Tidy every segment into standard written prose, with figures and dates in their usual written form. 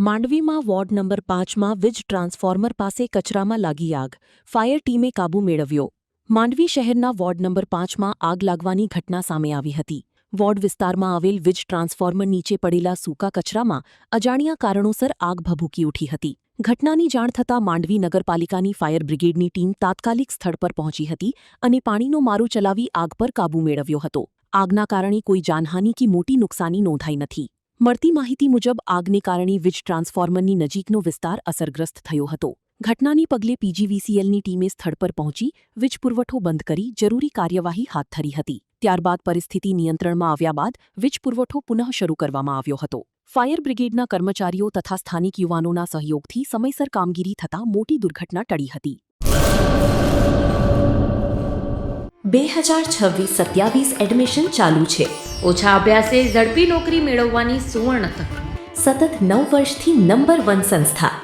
માંડવીમાં ward number 5માં વીજ transformer પાસે કચરામાં લાગી આગ. ફાયર ટીમે કાબૂ મેળવ્યો. માંડવી શહેરના વોર્ડ નંબર 5માં આગ લાગવાની ઘટના સામે આવી હતી. વોર્ડ વિસ્તારમાં આવેલ વીજ ટ્રાન્સફોર્મર નીચે પડેલા સૂકા કચરામાં અજાણ્યા કારણોસર આગ ભભૂકી ઉઠી હતી. ઘટનાની જાણ થતાં માંડવી નગરપાલિકાની ફાયર બ્રિગેડની ટીમ તાત્કાલિક સ્થળ પર પહોંચી હતી અને પાણીનો મારો ચલાવી આગ પર કાબૂ મેળવ્યો હતો. આગના કારણે કોઈ જાનહાનિ કે મોટી નુકસાની નોંધાઈ નથી. મળતી માહિતી મુજબ આગને કારણે વીજ ટ્રાન્સફોર્મરની નજીકનો વિસ્તાર અસરગ્રસ્ત થયો હતો. ઘટનાની પગલે પીજીવીસીએલની ટીમે સ્થળ પર પહોંચી વીજ પુરવઠો બંધ કરી જરૂરી કાર્યવાહી હાથ ધરી હતી. ત્યારબાદ પરિસ્થિતિ નિયંત્રણમાં આવ્યા બાદ વીજ પુરવઠો પુનઃ શરૂ કરવામાં આવ્યો હતો. ફાયર બ્રિગેડના કર્મચારીઓ તથા સ્થાનિક યુવાનોના સહયોગથી સમયસર કામગીરી થતાં મોટી દુર્ઘટના ટળી હતી. 2026-27 એડમિશન ચાલુ છે. ઓછા અભ્યાસે ઝડપી નોકરી મેળવવાની સુવર્ણ તક. સતત 9 વર્ષથી નંબર 1 સંસ્થા.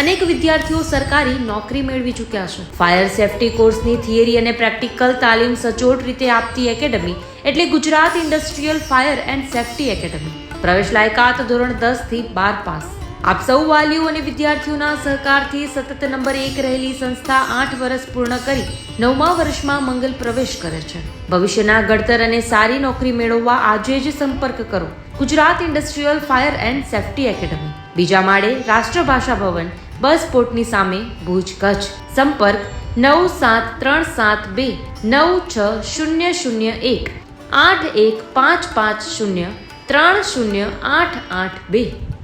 અનેક વિદ્યાર્થીઓ સરકારી નોકરી મેળવી ચૂક્યા છે. ફાયર સેફટી કોર્સની થિયરી અને પ્રેક્ટિકલ તાલીમ સચોટ રીતે આપતી એકેડમી એટલે Gujarat industrial fire and safety academy. પ્રવેશ લાયકાત ધોરણ 10 થી 12 પાસ. આપ સૌ વાલીઓ અને વિદ્યાર્થીઓના સહકારથી સતત નંબર 1 રહેલી સંસ્થા 8 વર્ષ પૂર્ણ કરી 9મા વર્ષમાં મંગલ પ્રવેશ કરે છે. ભવિષ્યના ઘડતર અને સારી નોકરી મેળવવા આજે જ સંપર્ક કરો. Gujarat industrial fire and safety academy, બીજા માળે રાષ્ટ્રભાષા ભવન, બસ પોર્ટની સામે, ભુજ, કચ્છ. સંપર્ક 97372 96001 81550 308882.